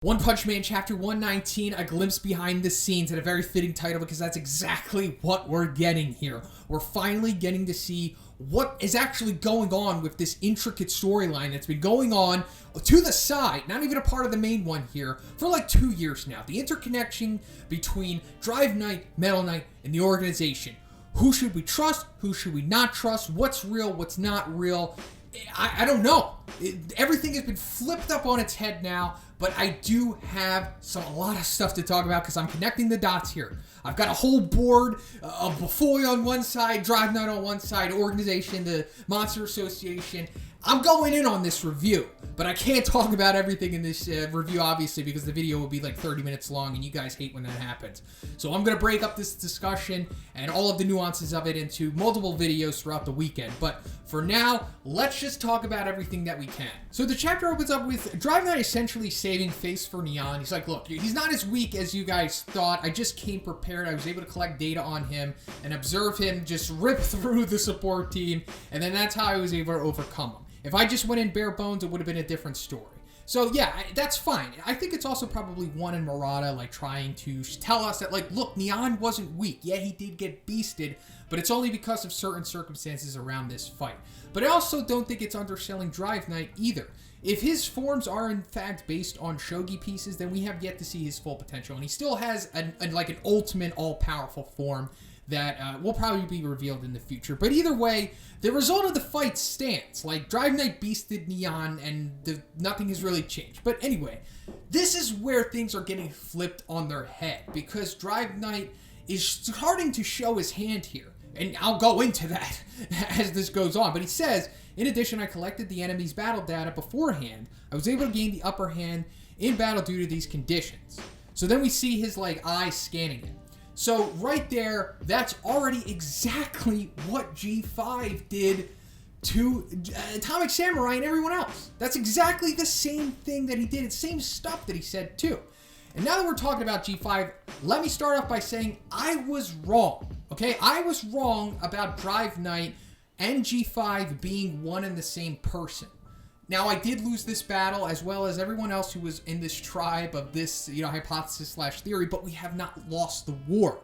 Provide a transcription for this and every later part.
One Punch Man Chapter 119, a glimpse behind the scenes, and a very fitting title because that's exactly what we're getting here. We're finally getting to see what is actually going on with this intricate storyline that's been going on to the side, not even a part of the main one here, for like 2 years now. The interconnection between Drive Knight, Metal Knight, and the organization. Who should we trust? Who should we not trust? What's real? What's not real? I don't know. Everything has been flipped up on its head now, but I do have a lot of stuff to talk about because I'm connecting the dots here. I've got a whole board of Bufoy on one side, Drive Knight on one side, organization, the Monster Association. I'm going in on this review, but I can't talk about everything in this review, obviously, because the video will be like 30 minutes long, and you guys hate when that happens. So I'm going to break up this discussion and all of the nuances of it into multiple videos throughout the weekend. But for now, let's just talk about everything that we can. So the chapter opens up with Drive Knight essentially saving face for Neon. He's like, look, he's not as weak as you guys thought. I just came prepared. I was able to collect data on him and observe him just rip through the support team, and then that's how I was able to overcome him. If I just went in bare bones, it would have been a different story. So yeah, that's fine. I think it's also probably one in Murata, like trying to tell us that, like, look, Neon wasn't weak. Yeah, he did get beasted, but it's only because of certain circumstances around this fight. But I also don't think it's underselling Drive Knight either. If his forms are in fact based on shogi pieces, then we have yet to see his full potential, and he still has an ultimate all-powerful form that will probably be revealed in the future. But either way, the result of the fight stands. Like, Drive Knight beasted Neon, and nothing has really changed. But anyway, this is where things are getting flipped on their head, because Drive Knight is starting to show his hand here. And I'll go into that as this goes on. But he says, in addition, I collected the enemy's battle data beforehand. I was able to gain the upper hand in battle due to these conditions. So then we see his, like, eye scanning it. So right there, that's already exactly what G5 did to Atomic Samurai and everyone else. That's exactly the same thing that he did. It's the same stuff that he said too. And now that we're talking about G5, let me start off by saying I was wrong. Okay, I was wrong about Drive Knight and G5 being one and the same person. Now, I did lose this battle, as well as everyone else who was in this tribe of this, hypothesis/theory, but we have not lost the war.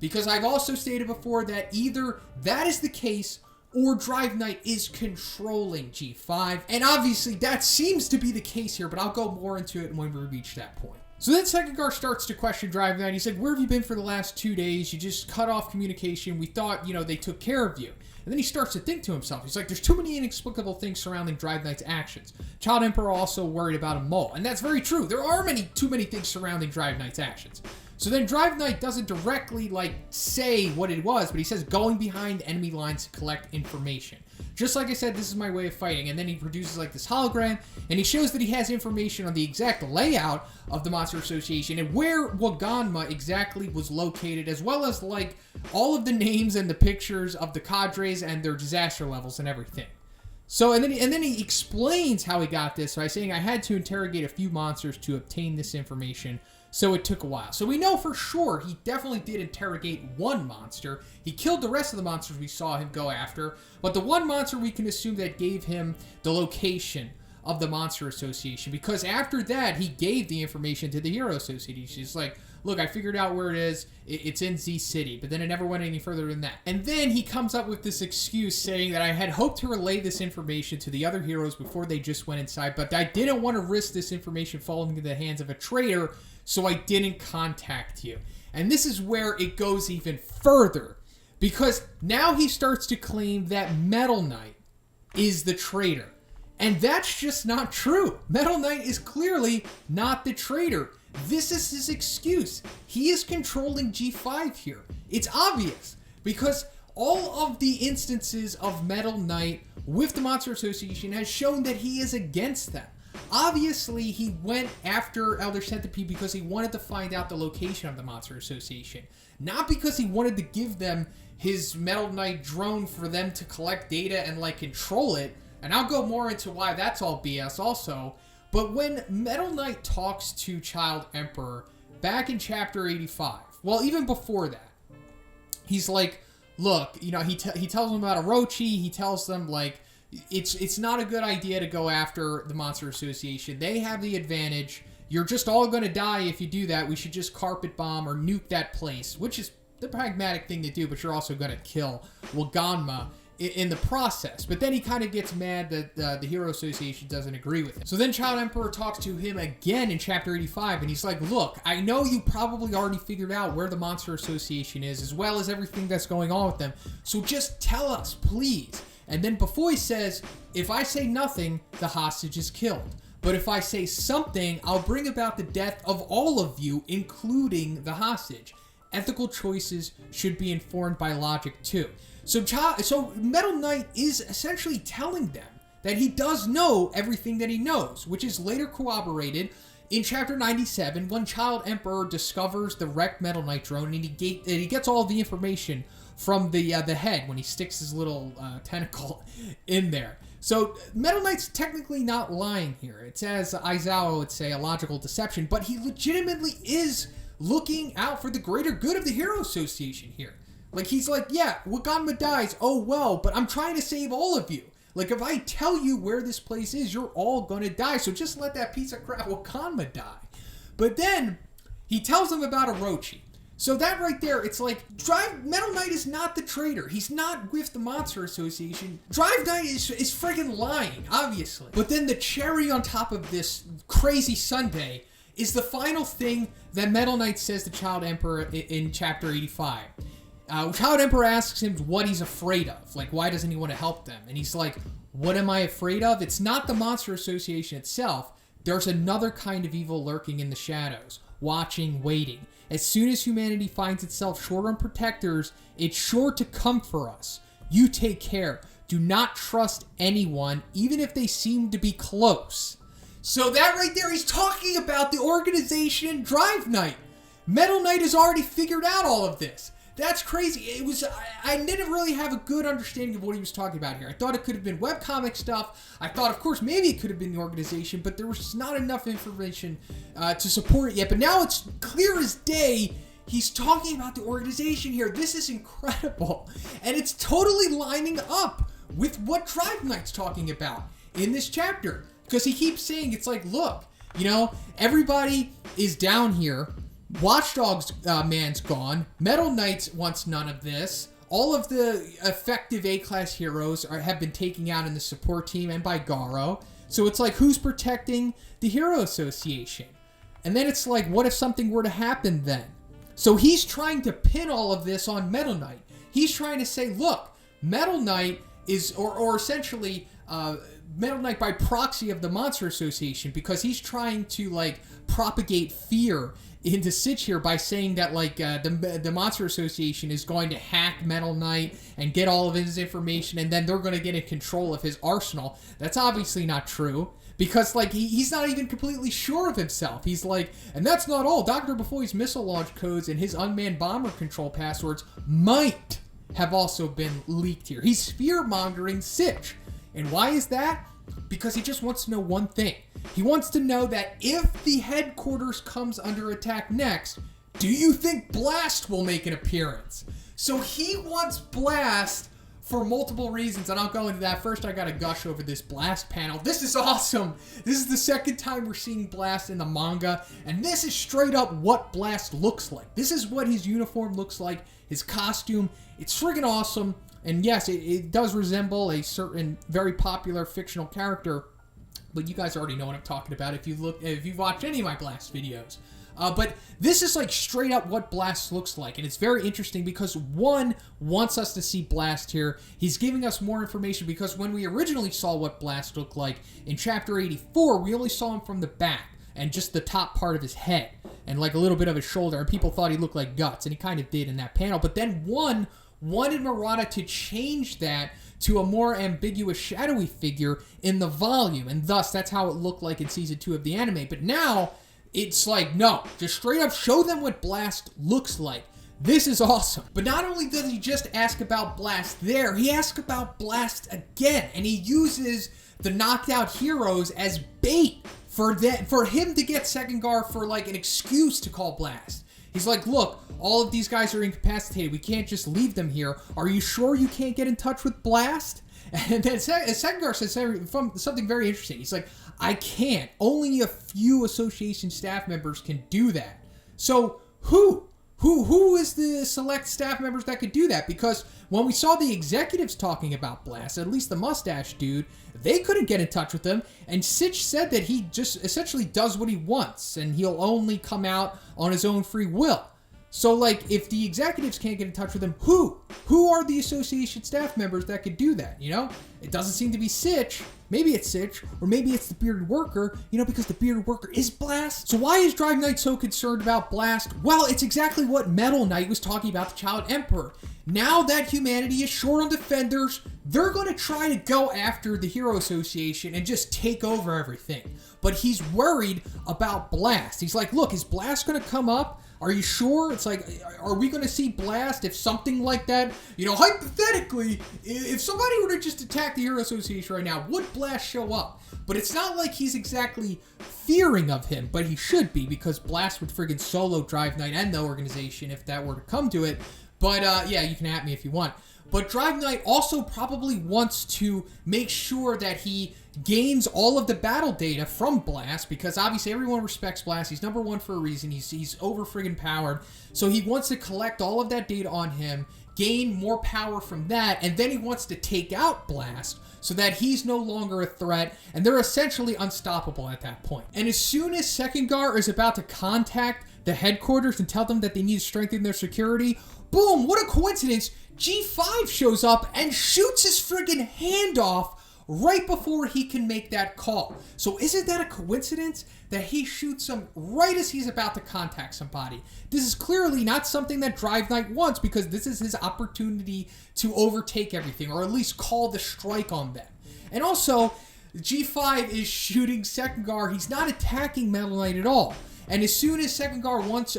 Because I've also stated before that either that is the case, or Drive Knight is controlling G5. And obviously, that seems to be the case here, but I'll go more into it when we reach that point. So then Sekigahara starts to question Drive Knight. He's like, where have you been for the last 2 days? You just cut off communication. We thought, they took care of you. And then he starts to think to himself. He's like, there's too many inexplicable things surrounding Drive Knight's actions. Child Emperor also worried about a mole. And that's very true. There are too many things surrounding Drive Knight's actions. So then Drive Knight doesn't directly, say what it was, but he says going behind enemy lines to collect information. Just like I said, this is my way of fighting. And then he produces, this hologram, and he shows that he has information on the exact layout of the Monster Association and where Waganma exactly was located, as well as, all of the names and the pictures of the cadres and their disaster levels and everything. So, and then he explains how he got this by saying, I had to interrogate a few monsters to obtain this information, so it took a while. So we know for sure he definitely did interrogate one monster. He killed the rest of the monsters we saw him go after, but the one monster we can assume that gave him the location of the Monster Association, because after that, he gave the information to the Hero Association. He's like, look, I figured out where it is. It's in Z City, but then it never went any further than that. And then he comes up with this excuse saying that I had hoped to relay this information to the other heroes before they just went inside, but I didn't want to risk this information falling into the hands of a traitor, so I didn't contact you. And this is where it goes even further, because now he starts to claim that Metal Knight is the traitor. And that's just not true. Metal Knight is clearly not the traitor. This is his excuse. He is controlling G5 here. It's obvious, because all of the instances of Metal Knight with the Monster Association has shown that he is against them. Obviously, he went after Elder Centipede because he wanted to find out the location of the Monster Association. Not because he wanted to give them his Metal Knight drone for them to collect data and, control it. And I'll go more into why that's all BS also. But when Metal Knight talks to Child Emperor back in Chapter 85, well, even before that, he's like, look, he tells them about Orochi. He tells them, it's not a good idea to go after the Monster Association. They have the advantage. you're just all going to die if you do that. We should just carpet bomb or nuke that place, which is the pragmatic thing to do, but you're also going to kill Waganma in the process. But then he kind of gets mad that the Hero Association doesn't agree with him. So then Child Emperor talks to him again in chapter 85, and he's like, look, I know you probably already figured out where the Monster Association is, as well as everything that's going on with them, so just tell us, please. And then Bafoy says, if I say nothing, the hostage is killed. But if I say something, I'll bring about the death of all of you, including the hostage. Ethical choices should be informed by logic too. So Metal Knight is essentially telling them that he does know everything that he knows, which is later corroborated in Chapter 97 when Child Emperor discovers the wrecked Metal Knight drone, and he gets all the information from the head when he sticks his little tentacle in there. So Metal Knight's technically not lying here. It's, as Aizawa would say, a logical deception, but he legitimately is looking out for the greater good of the Hero Association here. Like, he's like, yeah, Waganma dies, oh well, but I'm trying to save all of you. Like, if I tell you where this place is, you're all gonna die, so just let that piece of crap Waganma die. But then, he tells them about Orochi. So that right there, it's like, Metal Knight is not the traitor. He's not with the Monster Association. Drive Knight is friggin' lying, obviously. But then the cherry on top of this crazy sundae is the final thing that Metal Knight says to Child Emperor in Chapter 85. Child Emperor asks him what he's afraid of. Like, why doesn't he want to help them? And he's like, what am I afraid of? It's not the Monster Association itself. There's another kind of evil lurking in the shadows, watching, waiting. As soon as humanity finds itself short on protectors, it's sure to come for us. You take care. Do not trust anyone, even if they seem to be close. So that right there, he's talking about the organization Drive Knight. Metal Knight has already figured out all of this. That's crazy. I didn't really have a good understanding of what he was talking about here. I thought it could have been webcomic stuff. I thought, of course, maybe it could have been the organization, but there was just not enough information to support it yet. But now it's clear as day. He's talking about the organization here. This is incredible. And it's totally lining up with what Drive Knight's talking about in this chapter. Because he keeps saying, it's like, look, everybody is down here. Watchdog's man's gone. Metal Knight wants none of this. All of the effective A-class heroes have been taken out in the support team and by Garo. So it's like, who's protecting the Hero Association? And then it's like, what if something were to happen then? So he's trying to pin all of this on Metal Knight. He's trying to say, look, Metal Knight is, or essentially, Metal Knight by proxy of the Monster Association, because he's trying to, like, propagate fear into Sitch here by saying that, like, the Monster Association is going to hack Metal Knight and get all of his information, and then they're going to get in control of his arsenal. That's obviously not true, because, like, he's not even completely sure of himself. He's like, and that's not all. Dr. Bafoy's missile launch codes and his unmanned bomber control passwords might have also been leaked here. He's fear-mongering Sitch. And why is that? Because he just wants to know one thing. He wants to know that if the headquarters comes under attack next, do you think Blast will make an appearance? So he wants Blast for multiple reasons, and I'll go into that. First, I gotta gush over this Blast panel. This is awesome! This is the second time we're seeing Blast in the manga, and this is straight up what Blast looks like. This is what his uniform looks like, his costume. It's friggin' awesome. And yes, it does resemble a certain very popular fictional character, but you guys already know what I'm talking about if you've watched any of my Blast videos. But this is like straight up what Blast looks like, and it's very interesting because one wants us to see Blast here. He's giving us more information because when we originally saw what Blast looked like in Chapter 84, we only saw him from the back and just the top part of his head and like a little bit of his shoulder, and people thought he looked like Guts, and he kind of did in that panel. But then one wanted Murata to change that to a more ambiguous, shadowy figure in the volume, and thus that's how it looked like in Season 2 of the anime. But now, it's like, no, just straight up show them what Blast looks like. This is awesome. But not only does he just ask about Blast there, he asks about Blast again, and he uses the knocked out heroes as bait for him to get Second Guard for like an excuse to call Blast. He's like, look, all of these guys are incapacitated. We can't just leave them here. Are you sure you can't get in touch with Blast? And then Sekengar says something very interesting. He's like, I can't. Only a few association staff members can do that. So who is the select staff members that could do that? Because when we saw the executives talking about Blast, at least the mustache dude, they couldn't get in touch with him. And Sitch said that he just essentially does what he wants and he'll only come out on his own free will. So, like, if the executives can't get in touch with him, who are the association staff members that could do that, you know? It doesn't seem to be Sitch. Maybe it's Sitch, or maybe it's the Bearded Worker, you know, because the Bearded Worker is Blast. So why is Drive Knight so concerned about Blast? Well, it's exactly what Metal Knight was talking about the Child Emperor. Now that humanity is short on defenders, they're going to try to go after the Hero Association and just take over everything. But he's worried about Blast. He's like, look, is Blast going to come up? Are you sure? It's like, are we going to see Blast if something like that, you know, hypothetically, if somebody were to just attack the Hero Association right now, would Blast show up? But it's not like he's exactly fearing of him, but he should be, because Blast would friggin' solo Drive Knight and the organization if that were to come to it. But, yeah, you can at me if you want. But Drive Knight also probably wants to make sure that he gains all of the battle data from Blast, because obviously everyone respects Blast. He's number one for a reason. He's over friggin' powered. So he wants to collect all of that data on him, gain more power from that, and then he wants to take out Blast so that he's no longer a threat, and they're essentially unstoppable at that point. And as soon as Sekengar is about to contact the headquarters and tell them that they need to strengthen their security, boom, what a coincidence, G5 shows up and shoots his friggin' hand off right before he can make that call. So isn't that a coincidence that he shoots him right as he's about to contact somebody? This is clearly not something that Drive Knight wants, because this is his opportunity to overtake everything, or at least call the strike on them. And also, G5 is shooting Sekengar. He's not attacking Metal Knight at all. And as soon as Sekengar wants,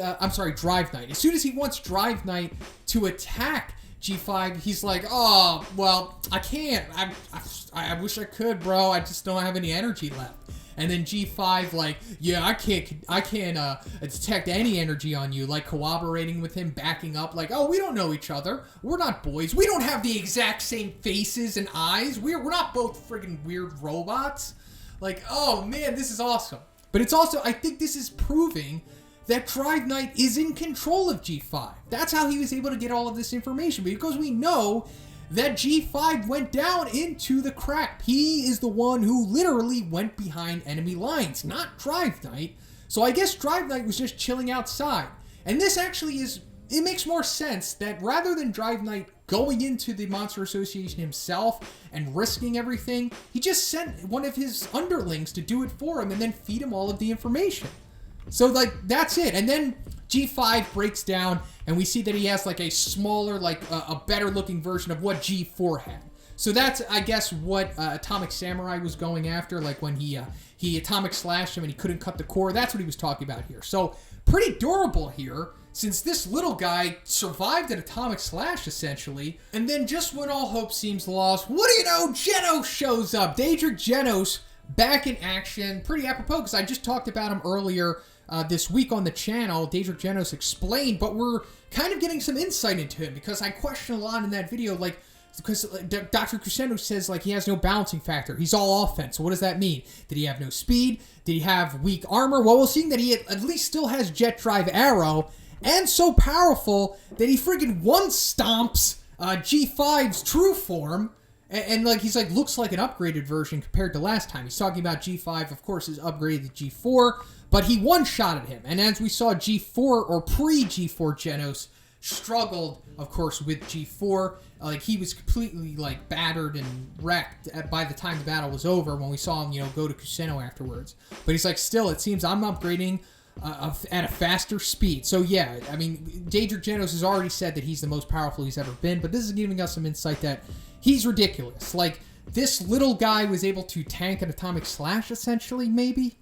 Drive Knight, as soon as he wants Drive Knight to attack G5, he's like, oh, well, I can't. I wish I could, bro. I just don't have any energy left. And then G5, like, yeah, I can't detect any energy on you, like cooperating with him, backing up, like, oh, we don't know each other. We're not boys. We don't have the exact same faces and eyes. We're not both friggin' weird robots. Like, oh, man, this is awesome. But it's also, I think this is proving that Drive Knight is in control of G5. That's how he was able to get all of this information, because we know that G5 went down into the crap. He is the one who literally went behind enemy lines, not Drive Knight. So I guess Drive Knight was just chilling outside. And this actually is, it makes more sense that rather than Drive Knight going into the Monster Association himself and risking everything, he just sent one of his underlings to do it for him and then feed him all of the information. So, like, that's it. And then G5 breaks down, and we see that he has, like, a smaller, like, a better-looking version of what G4 had. So that's, I guess, what Atomic Samurai was going after, like, when he atomic slashed him and he couldn't cut the core. That's what he was talking about here. So, pretty durable here, since this little guy survived an atomic slash, essentially. And then, just when all hope seems lost, what do you know? Genos shows up. Daedric Genos back in action. Pretty apropos, because I just talked about him earlier this week on the channel. Daedric Genos explained, but we're kind of getting some insight into him, because I question a lot in that video, like, because Dr. Crescendo says, like, he has no balancing factor. He's all offense. So what does that mean? Did he have no speed? Did he have weak armor? Well, we're seeing that he at least still has Jet Drive Arrow, and so powerful that he friggin' one-stomps G5's true form. And like, he's like, looks like an upgraded version compared to last time. He's talking about G5, of course, is upgraded to G4, but he one-shotted him. And as we saw, G4, or pre-G4 Genos, struggled, of course, with G4. Like, he was completely, like, battered and wrecked by the time the battle was over, when we saw him, you know, go to Kuseno afterwards. But he's like, still, it seems I'm upgrading at a faster speed. So, yeah, I mean, Daedric Genos has already said that he's the most powerful he's ever been, but this is giving us some insight that he's ridiculous. Like, this little guy was able to tank an atomic slash, essentially, maybe?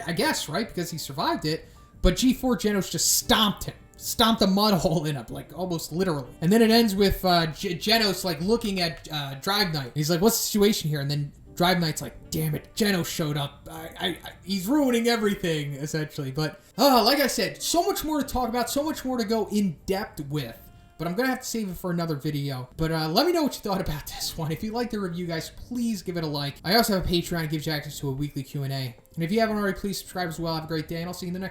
I guess, right? Because he survived it. But G4 Genos just stomped him. Stomped a mud hole in him, like, almost literally. And then it ends with Genos, like, looking at Drive Knight. He's like, what's the situation here? And then Drive Knight's like, damn it, Genos showed up. He's ruining everything, essentially. But, like I said, so much more to talk about, so much more to go in depth with. But I'm going to have to save it for another video. But let me know what you thought about this one. If you liked the review, guys, please give it a like. I also have a Patreon that gives you access to a weekly Q&A. And if you haven't already, please subscribe as well. Have a great day, and I'll see you in the next one.